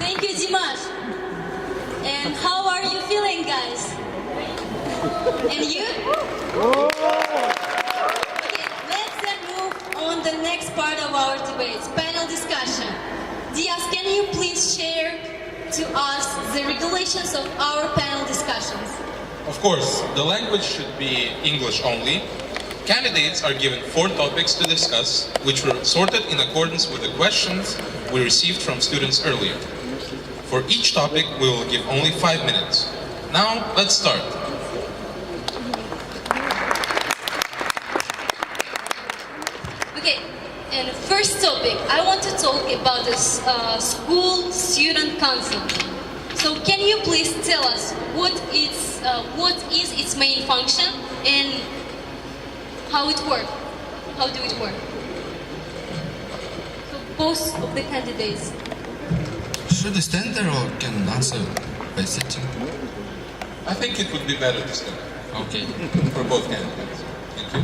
Thank you, Dimash. And how are you feeling, guys? And you? Okay, let's then move on the next part of our debates, panel discussion. Diaz, can you please share to us the regulations of our panel discussions? Of course, the language should be English only. Candidates are given 4 topics to discuss, which were sorted in accordance with the questions we received from students earlier. For each topic, we will give only 5 minutes. Now, let's start. Okay, and the first topic, I want to talk about the school student council. So can you please tell us what is its main function and how it works? How do it work? So both of the candidates. Should I stand there or can answer by sitting? I think it would be better to start Okay. for both candidates. Thank you.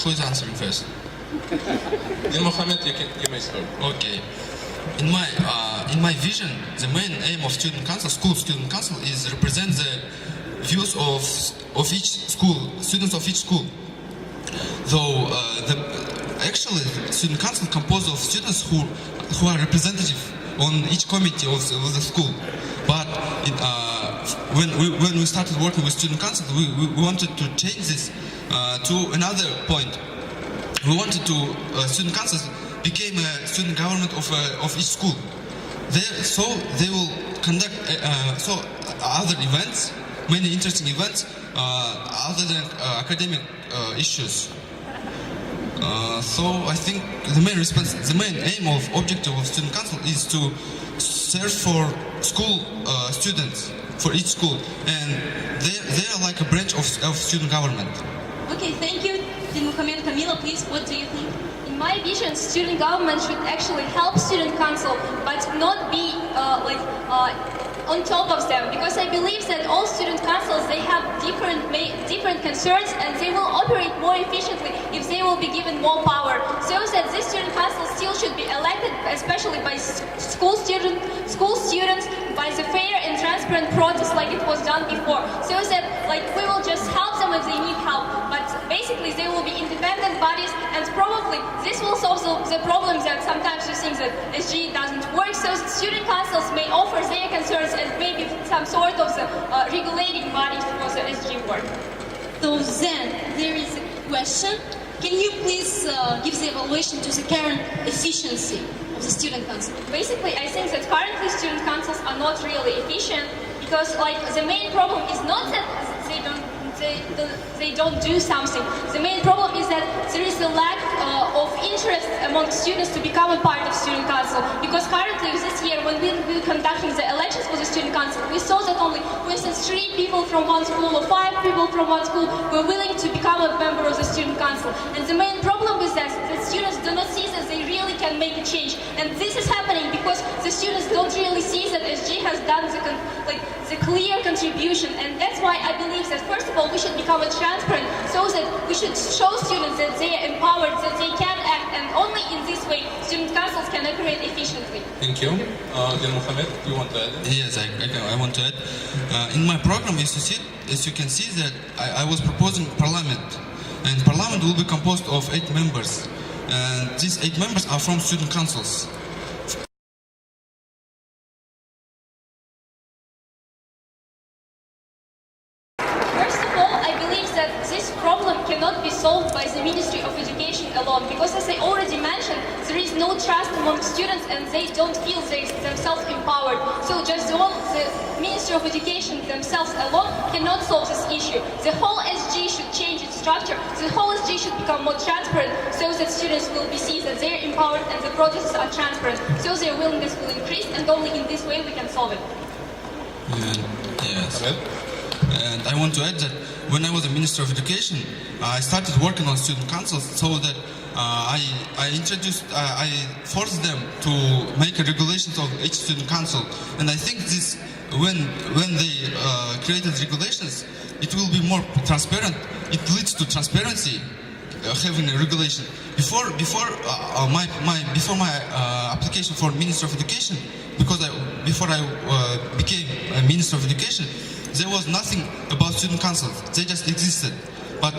Who is answering first? Then Mohammed, you may start. Okay. In my vision, the main aim of student council, school student council, is represent the views of each school, students of each school. Though actually, student council composed of students who are representative on each committee of the school. But when we started working with student council, we wanted to change this to another point. We wanted to student councils became a student government of each school. So they will conduct other events, many interesting events, other than academic issues. So I think the main aim of objective of student council is to serve for school students, for each school, and they are like a branch of student government. Okay, thank you. Mohammed, Camila, please, what do you think? In my vision, student government should actually help student council, but not be on top of them, because I believe that all student councils, they have different concerns, and they will operate more efficiently if they will be given more power. So that this student council still should be elected, especially by school students, by the fair and transparent process like it was done before. So that we will just help them if they need help, but basically they will be independent bodies, and probably this will solve the problems that sometimes you think that SG doesn't work. So student councils may offer their concerns and maybe some sort of the regulating body for the SG work. So then, there is a question. Can you please give the evaluation to the current efficiency of the student council? Basically, I think that currently student councils are not really efficient, because the main problem is not that they don't do something. The main problem is that there is a lack of interest among students to become a part of student council. Because currently this year, when we were conducting the elections for the student council, we saw that only, for instance, 3 people from one school or 5 people from one school were willing to become a member of the student council. And the main problem is that students do not see that they really can make a change. And this is happening because the students don't really see that SG has done the clear contribution. And that's why I believe that, first of all, we should become transparent, so that we should show students that they are empowered, that they can act, and only in this way student councils can operate efficiently. Thank you. Then Mohammed, do you want to add? Yes, I want to add. In my program, as you can see that I was proposing parliament, and parliament will be composed of 8 members, and these 8 members are from student councils. Cannot be solved by the Ministry of Education alone, because as I already mentioned, there is no trust among students and they don't feel themselves empowered. So just the Ministry of Education themselves alone cannot solve this issue. The whole SG should change its structure. The whole SG should become more transparent, so that students will be seen that they're empowered and the processes are transparent, so their willingness will increase, and only in this way we can solve it. Yes. And I want to add that when I was a Minister of Education, I started working on student councils, so that I forced them to make a regulations of each student council. And I think this, when they created regulations, it will be more transparent. It leads to transparency, having a regulation. Before my application for Minister of Education, because before I became a Minister of Education, there was nothing about student councils. They just existed. But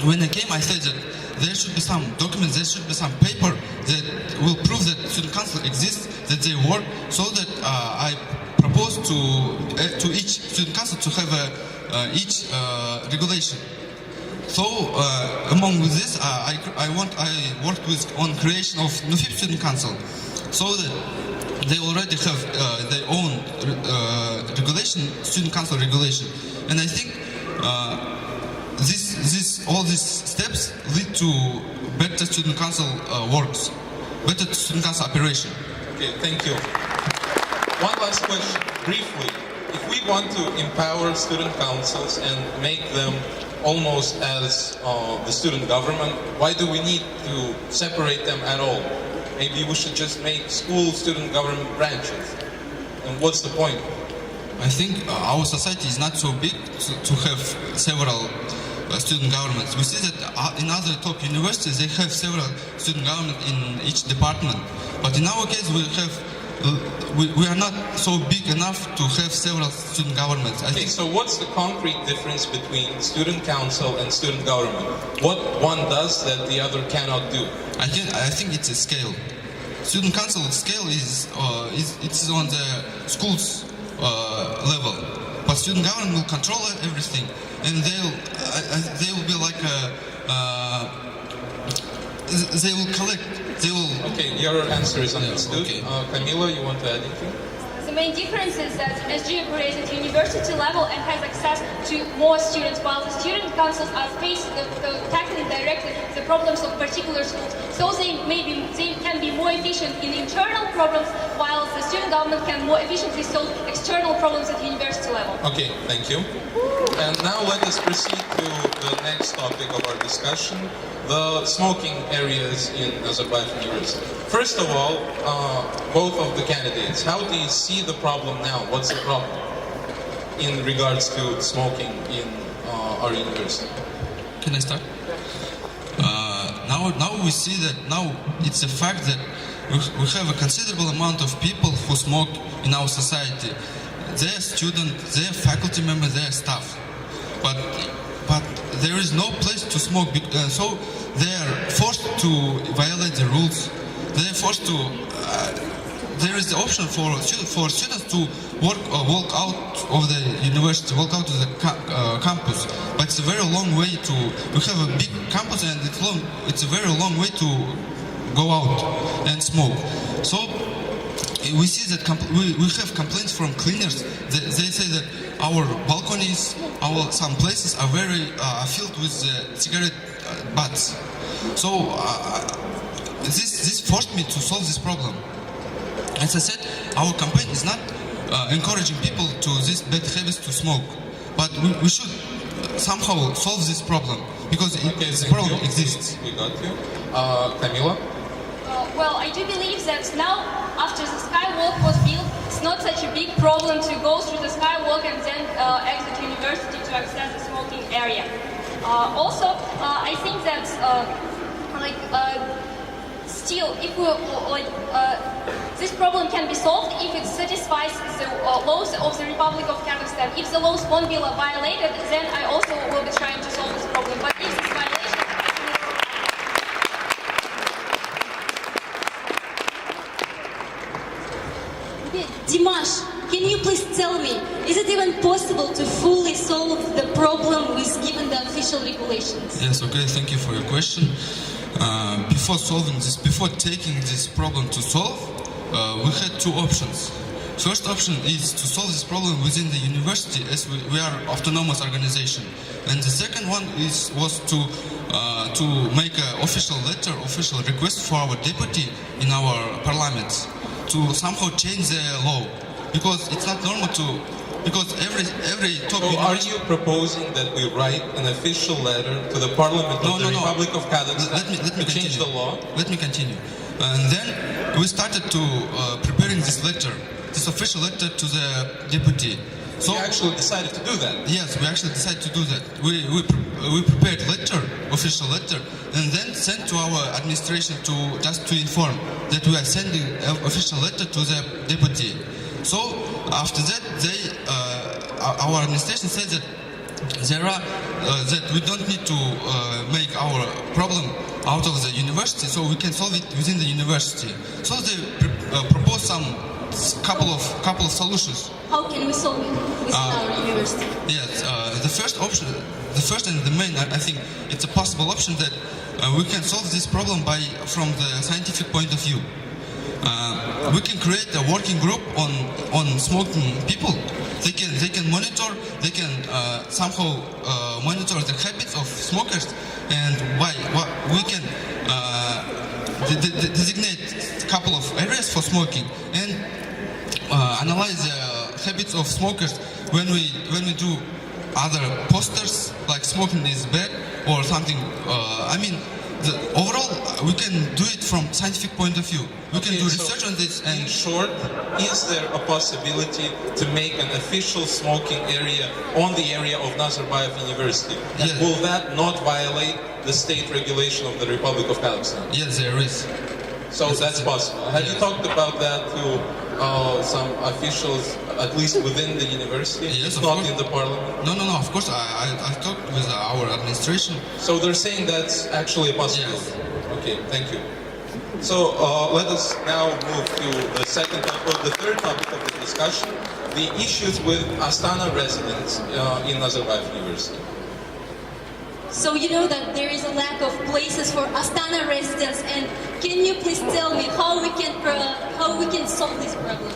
when I came, I said that there should be some documents, there should be some paper that will prove that student council exists, that they work, so that I propose to each student council to have each regulation. So among this, I worked on creation of NUFIP student council, so that they already have their own regulation, student council regulation, and I think all these steps lead to better student council works, better student council operation. Okay, thank you. One last question, briefly. If we want to empower student councils and make them almost as the student government, why do we need to separate them at all? Maybe we should just make school student government branches. And what's the point? I think our society is not so big to have several student governments. We see that in other top universities they have several student government in each department. But in our case we are not so big enough to have several student governments. Okay, so what's the concrete difference between student council and student government? What one does that the other cannot do? I think it's a scale. Student council scale is it's on the schools level, but student government will control everything, and they will be like they will collect. They will. Okay, your answer is understood. Okay. Camila, you want to add anything? The main difference is that SG operates at university level and has access to more students, while the student councils are tackling directly the problems of particular schools. So they can be more efficient in internal problems, while the student government can more efficiently solve external problems at university level. Okay, thank you. And now let us proceed to the next topic of our discussion, the smoking areas in Azerbaijan University. First of all, both of the candidates, how do you see the problem now? What's the problem in regards to smoking in our university? Can I start? Now we see that now it's a fact that we have a considerable amount of people who smoke in our society. They are students, they are faculty members, they are staff. But there is no place to smoke, so they are forced to violate the rules. They are forced to. There is the option for students to walk out of the university, walk out of the campus. But it's a very long way to. We have a big campus, and it's a very long way to go out and smoke. So we see that we have complaints from cleaners. They say that our balconies, some places are very filled with cigarette butts. So this forced me to solve this problem. As I said, our campaign is not encouraging people to these bad habits to smoke, but we should somehow solve this problem because this problem exists. We got you. Camila? Well, I do believe that now, after the skywalk was built, it's not such a big problem to go through the skywalk and then exit university to access the smoking area. Also, I think that still, if we this problem can be solved if it satisfies the laws of the Republic of Kazakhstan. If the laws won't be violated, then I also will be trying to solve this problem. But if this violation Dimash, can you please tell me, is it even possible to fully solve the problem with given the official regulations? Yes, okay, thank you for your question. Before taking this problem to solve, we had two options. First option is to solve this problem within the university, as we are autonomous organization. And the second one was to make an official letter, official request for our deputy in our parliament to somehow change the law, because it's not normal because every top. So are you proposing that we write an official letter to the Parliament of the Republic of Kazakhstan to change the law? Let me continue. And then we started to preparing this official letter to the deputy. So you actually decided to do that? Yes, we actually decided to do that. We prepared official letter, and then sent to our administration to inform that we are sending an official letter to the deputy. So after that, our administration said that that we don't need to make our problem out of the university, so we can solve it within the university. So they propose some couple of solutions. How can we solve it within our university? Yes, the first option, the first and the main, I think it's a possible option that we can solve this problem from the scientific point of view. We can create a working group on smoking people. They can monitor, they can somehow monitor the habits of smokers, and we can designate a couple of areas for smoking and analyze the habits of smokers when we do other posters like smoking is bad or something. Overall, we can do it from scientific point of view. We can do research on this. And in short, is there a possibility to make an official smoking area on the area of Nazarbayev University? And yes. Will that not violate the state regulation of the Republic of Kazakhstan? Yes, there is. So yes, that's possible. Have you talked about that to some officials, at least within the university? Yes, not in the parliament? No, of course, I talked with our administration. So they're saying that's actually a possibility? Yes. Okay, thank you. So let us now move to the third topic of the discussion, the issues with Astana residents in Nazarbayev University. So you know that there is a lack of places for Astana residents, and can you please tell me how we can solve this problem?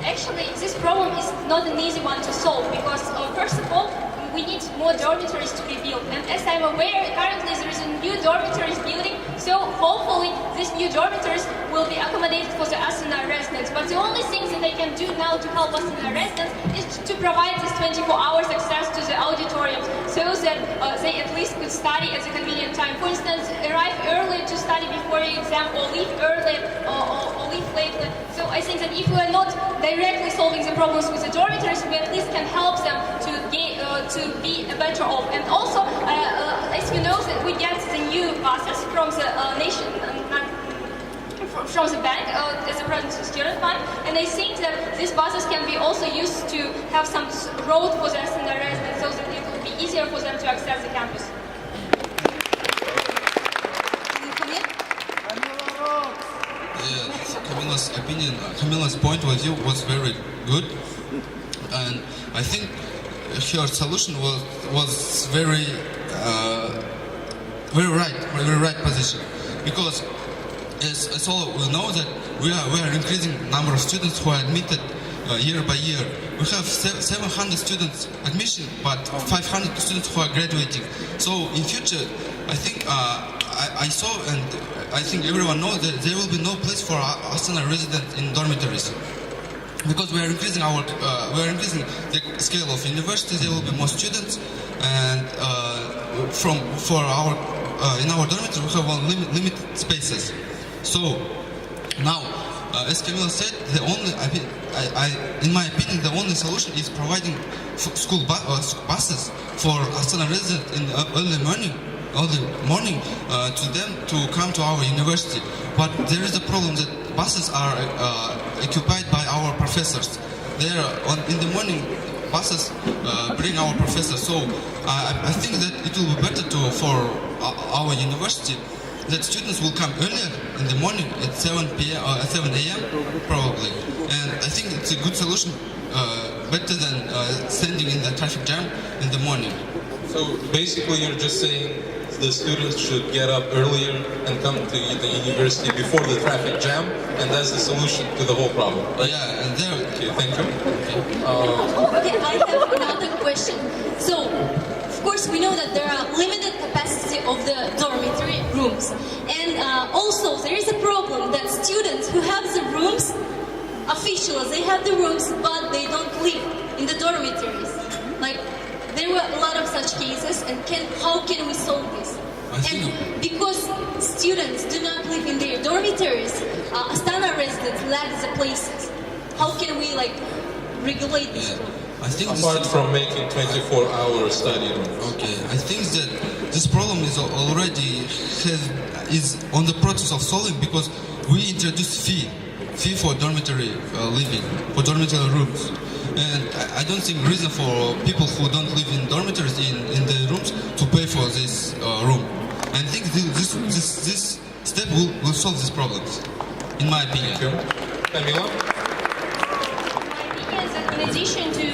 Actually, this problem is not an easy one to solve because, first of all, we need more dormitories to be built. And as I'm aware, currently there is a new dormitories building, so hopefully these new dormitories will be accommodated for the Astana residents. But the only thing that they can do now to help Astana residents is to provide this 24 hours access to the auditorium so that they at least could study at a convenient time. For instance, arrive early to study before your exam, or leave early or leave late. So I think that if we are not directly solving the problems with the dormitories, we at least can help them to be better off. And also, as you know, that we get the new buses from the from the bank as a present student fund, and I think that these buses can be also used to have some road for the Astana residents, so that it will be easier for them to access the campus. Can you come in? Yes, Camilla's point of view was very good, and I think her solution was very right position, because as all we know that we are increasing number of students who are admitted year by year. We have 700 students admission, but 500 students who are graduating. So in future, I think I saw, and I think everyone knows, that there will be no place for Astana residents in dormitories. Because we are increasing the scale of university, there will be more students, and in our dormitory we have limited spaces. So now, as Camilla said, in my opinion, the only solution is providing school buses for Astana residents in early morning to them to come to our university. But there is a problem that buses are occupied by our professors. In the morning, buses bring our professors. So I think that it will be better for our university that students will come earlier in the morning at 7 p.m. or 7 a.m. probably. And I think it's a good solution, better than standing in the traffic jam in the morning. So basically you're just saying the students should get up earlier and come to the university before the traffic jam, and that's the solution to the whole problem, right? Yeah, and there. Okay, thank you. Okay, I have another question. So, of course, we know that there are limited capacity of the dormitory rooms, and also there is a problem that students who have the rooms, officials, they have the rooms, but they don't live in the dormitories. Like, there were a lot of such cases, and how can we solve this? And because students do not live in their dormitories, Astana residents lack the places. How can we regulate this? I think Apart from making 24-hour study rooms. okay, I think that this problem is on the process of solving because we introduced fee for dormitory living, for dormitory rooms. And I don't think reason for people who don't live in dormitories in the rooms to pay for this room. And I think this step will solve these problems, in my opinion. Thank you. Camila? My opinion is that in addition to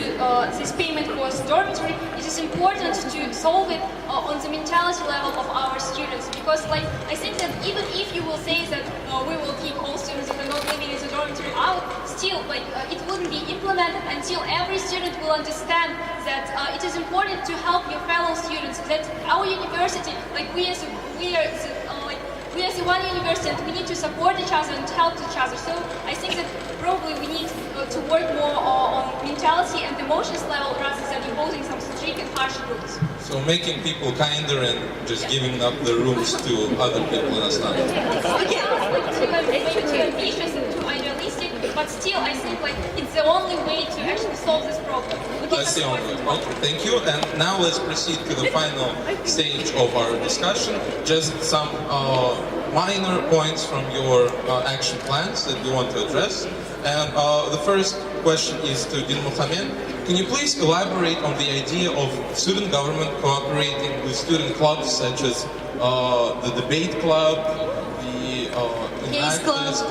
this payment for dormitory, it is important to solve it on the mentality level of our students. Because, I think that even if you will say that we will keep all students that are not living in the dormitory out, still, it wouldn't be implemented until every student will understand that it is important to help your fellow students. That our university, we as one university, and we need to support each other and help each other. So I think that probably we need to work more on mentality and emotions level rather than imposing some strict and harsh rules. So making people kinder and just giving up the rooms to other people in Astana. Okay. Maybe too ambitious and too idealistic, but still I think it's the only way to actually solve this problem. Okay, That's the only way. Okay, thank you. And now let's proceed to the final stage of our discussion. Just some minor points from your action plans that you want to address. And the first question is to Din Mohamed. Can you please elaborate on the idea of student government cooperating with student clubs such as the debate club, the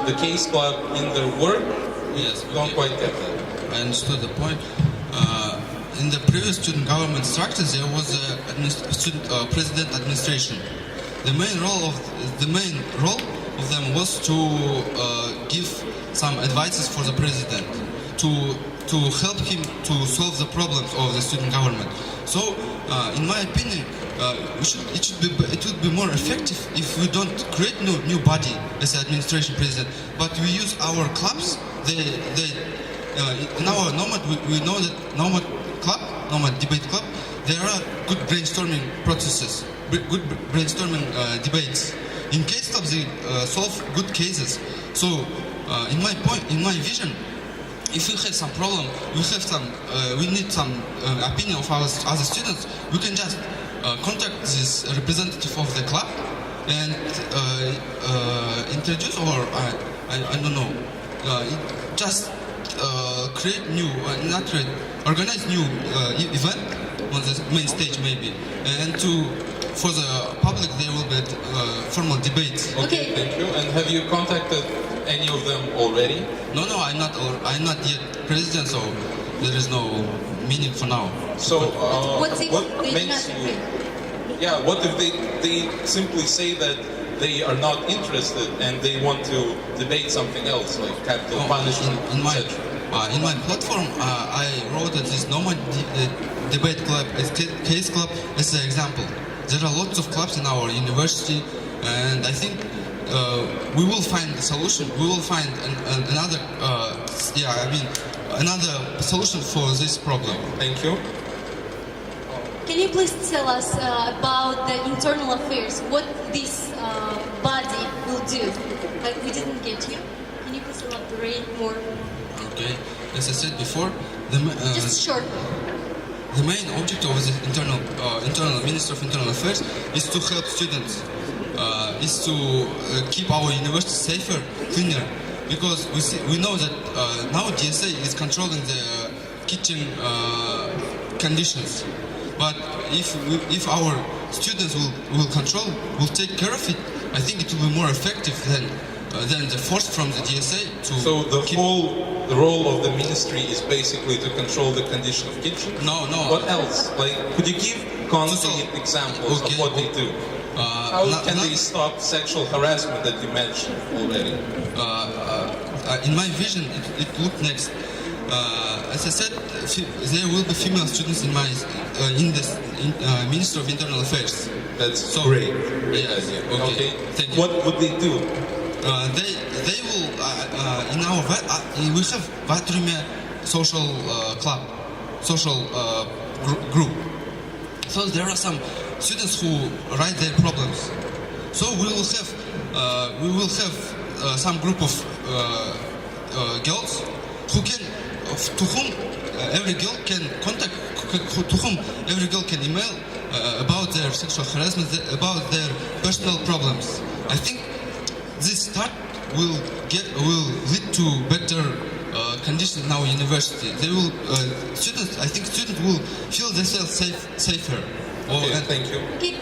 the case club in their work? Yes, Don't okay. quite get that. I understood the point. In the previous student government structure, there was a president administration. The main role of them was to give some advices for the president, to help him to solve the problems of the student government. So, in my opinion, it would be more effective if we don't create new body as an administration president, but we use our clubs. In our Nomad, we know that Nomad debate club, there are good brainstorming processes, good brainstorming debates. In case clubs, they solve good cases. So, in my vision, if we have some problem, we need some opinion of our other students, we can just contact this representative of the club and introduce, or I don't know, just create new, organize new event on the main stage maybe, and for the public there will be formal debates. Okay, thank you. And have you contacted any of them already? No, I'm not yet president, so there is no meaning for now. So What if they makes not you? agree? Yeah, what if they simply say that they are not interested and they want to debate something else, like capital punishment, etc.? In my platform, I wrote that this Nomad debate club, case club, as an example. There are lots of clubs in our university, and I think we will find a solution. We will find another solution for this problem. Thank you. Can you please tell us about the internal affairs? What this body will do? We didn't get you. Can you please elaborate more? Okay, as I said before, Just short. the main object of the internal Minister of Internal Affairs is to help students, is to keep our university safer, cleaner, because we know that now DSA is controlling the kitchen conditions. But if our students will take care of it, I think it will be more effective than the force from the DSA to. So the role of the ministry is basically to control the condition of kitchen? No. What else? Could you give concrete examples of what they do? How can they stop sexual harassment that you mentioned already? In my vision, it looked next. As I said, there will be female students in Ministry of Internal Affairs. That's great. Great Yes, idea. okay. Thank you. What would they do? They will in our we have Vatrume social club, social group. So there are some students who write their problems. So we will have some group of girls to whom every girl can contact, to whom every girl can email about their sexual harassment, about their personal problems. I think this start will lead to better conditions in our university. They will I think students will feel themselves safer. Okay, thank you. Okay.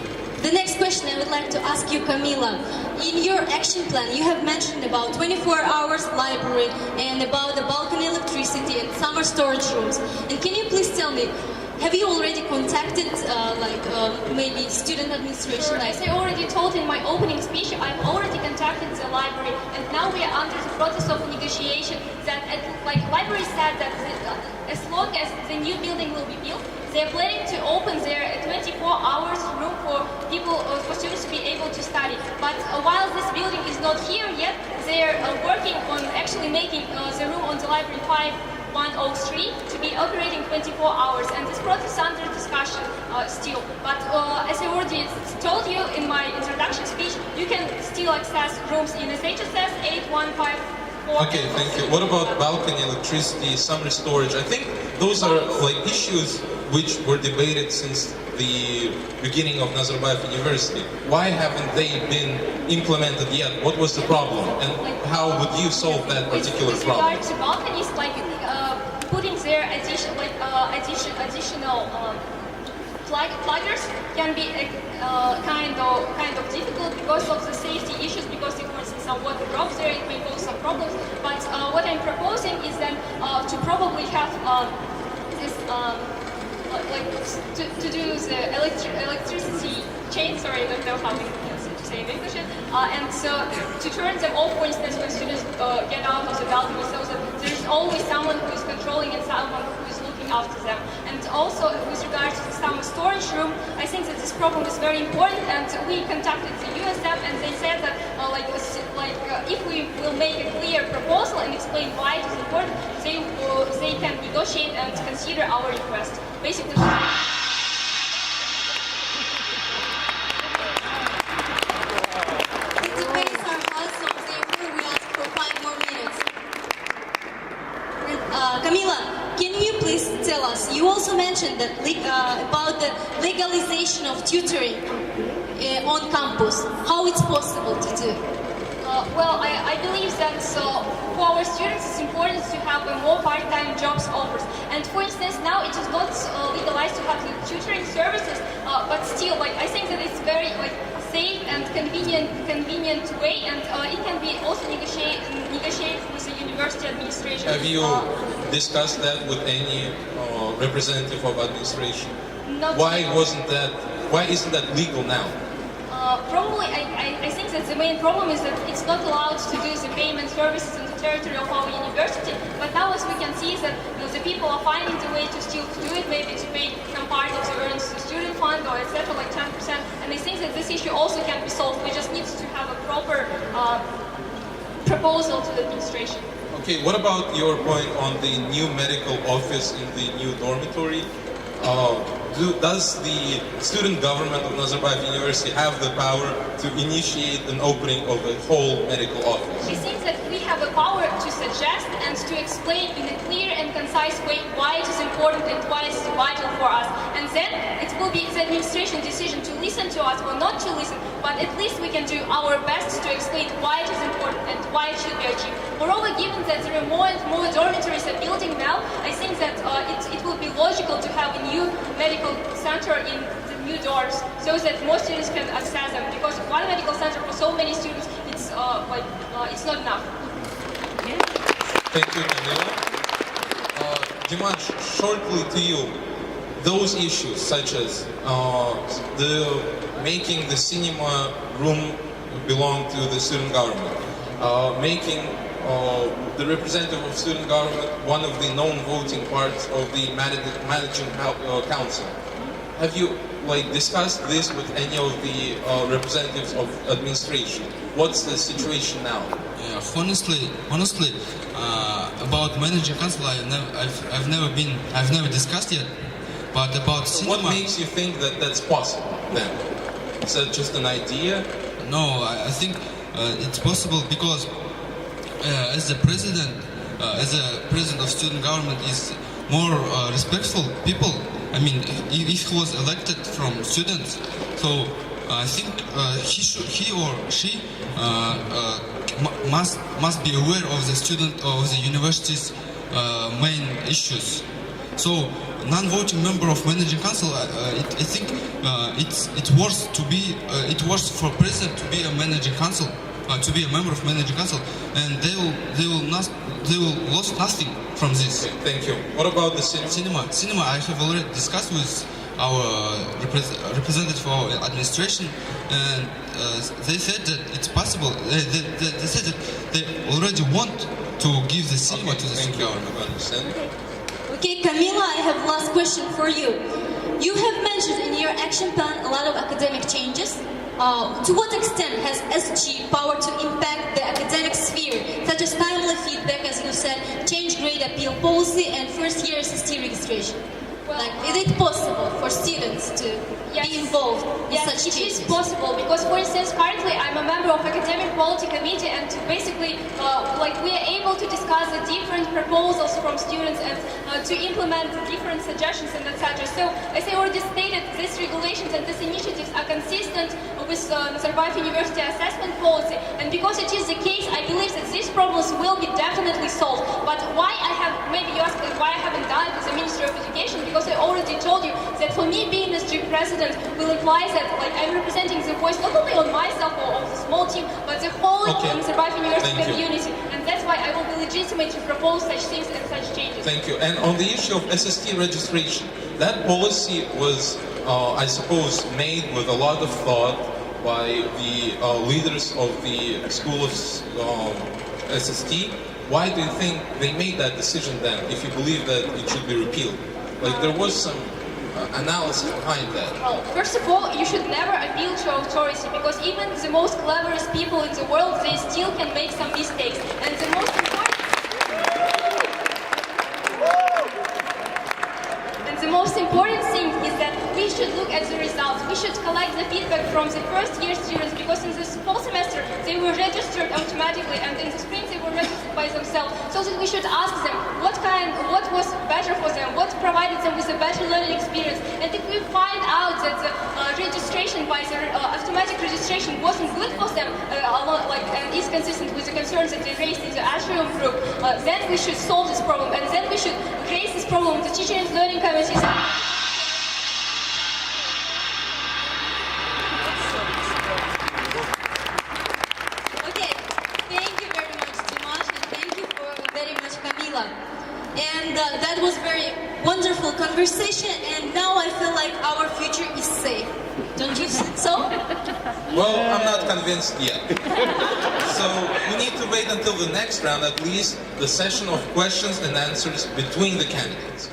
The next question I would like to ask you, Camila. In your action plan, you have mentioned about 24 hours library and about the balcony electricity and summer storage rooms. And can you please tell me, have you already contacted maybe student administration? Sure. As I already told in my opening speech, I've already contacted the library, and now we are under the process of negotiation. That, library said that as long as the new building will be built, they are planning to open their 24 hours room for people, for students to be able to study. But while this building is not here yet, they are working on actually making the room on the library 5103 to be operating 24 hours, and this process is under discussion still. But as I already told you in my introduction speech, you can still access rooms in SHSS 8154. Okay, thank you. What about balcony electricity, summer storage? I think those are issues which were debated since the beginning of Nazarbayev University. Why haven't they been implemented yet? What was the problem, and how would you solve that particular problem? With regard to balconies, putting their additional pluggers can be kind of difficult because of the safety issues. Because if, for instance, some water drops there, it may cause some problems. But what I'm proposing is then to probably have this. To do the electricity chain, sorry, I don't know how to say in English, and so to turn them off, for instance, when students get out of the balcony, so that there is always someone who is controlling and someone who is looking after them. And also, with regard to the summer storage room, I think that this problem is very important, and we contacted the USF, and they said that if we will make a clear proposal and explain why it is important, they can negotiate and consider our request. Basically. The debates are hot, so therefore we ask for 5 more minutes. Camila, can you please tell us? You also mentioned that about the legalization of tutoring on campus. How it's possible to do? Well, I believe that for our students it's important to have more part-time jobs offers. And for instance, now it is not legalized to have the tutoring services, but still, I think that it's very safe and convenient way, and it can be also negotiated with the university administration. Have you discussed that with any representative of administration? Not Why yet. Why isn't that legal now? Probably, I think that the main problem is that it's not allowed to do the payment services on the territory of our university. But now, as we can see, that the people are finding the way to still do it, maybe to pay some part of the earnings to student fund or etc., like 10%. And I think that this issue also can be solved. We just need to have a proper proposal to the administration. Okay, what about your point on the new medical office in the new dormitory? Does the student government of Nazarbayev University have the power to initiate an opening of a whole medical office? I think that we have the power to suggest and to explain in a clear and concise way why it is important and why it is vital for us. And then it will be the administration decision to listen to us or not to listen, but at least we can do our best to explain why it is important and why it should be achieved. Moreover, given that there are more and more dormitories are building now, I think that it will be logical to have a new medical center in the new doors so that more students can access them, because one medical center for so many students, it's not enough. Thank you, Camila. Dimash, shortly to you, those issues such as making the cinema room belong to the student government, making the representative of student government one of the known voting parts of the managing council. Have you discussed this with any of the representatives of administration? What's the situation now? Yeah, honestly, about managing council, I've never discussed yet. But about cinema, what makes you think that that's possible then? Is that just an idea? No, I think it's possible because as the president of student government is more respectful people. I mean, if he was elected from students, so I think he or she must be aware of the student of the university's main issues. So, non-voting member of managing council, I think it's worse to be worse for president to be a managing council, to be a member of managing council, and they will lose nothing from this. Okay, thank you. What about the cinema? Cinema, I have already discussed with our representative of our administration, and they said that it's possible. They said that they already want to give the cinema to the Thank student you. government. I understand. Okay, Camila, I have last question for you. You have mentioned in your action plan a lot of academic changes. To what extent has SG power to impact the academic sphere, such as timely feedback, as you said, change grade appeal policy, and first-year SST registration? Well, Like, is it possible for students to be involved in Yes, such it is changes? possible because, for instance, currently I'm a member of academic quality committee, and basically, we are able to discuss the different proposals from students and to implement different suggestions and etc. So, as I already stated, these regulations and these initiatives are consistent with Nazarbayev University assessment policy, and because it is the case, I believe that these problems will be definitely solved. But why maybe you ask why I haven't done it as a Minister of Education? Because I already told you that for me being a strict president will imply that I'm representing the voice not only on myself or of the small team, but the whole Nazarbayev University Thank you. community, and that's why I will be legitimate to propose such things and such changes. Thank you. And on the issue of SST registration, that policy was, I suppose, made with a lot of thought by the leaders of the School of SST. Why do you think they made that decision then, if you believe that it should be repealed? Like, there was some analysis behind that. Well, first of all, you should never appeal to authority, because even the most cleverest people in the world, they still can make some mistakes. And the most important thing is that we should look at the results. We should collect the feedback from the first year students, because in this fall semester they were registered automatically, and in the spring they were registered by themselves. So that we should ask them what was better for them, what provided them with a better learning experience. And if we find out that the registration by the automatic registration wasn't good for them, and is consistent with the concerns that they raised in the atrium group, then we should solve this problem, and then we should raise this problem with the teaching and learning committees. Okay, thank you very much, Dimash, and thank you very much, Camila. And that was very wonderful conversation, and now I feel like our future is safe. Don't you think so? Well, I'm not convinced yet. So we need to wait until the next round, at least the session of questions and answers between the candidates.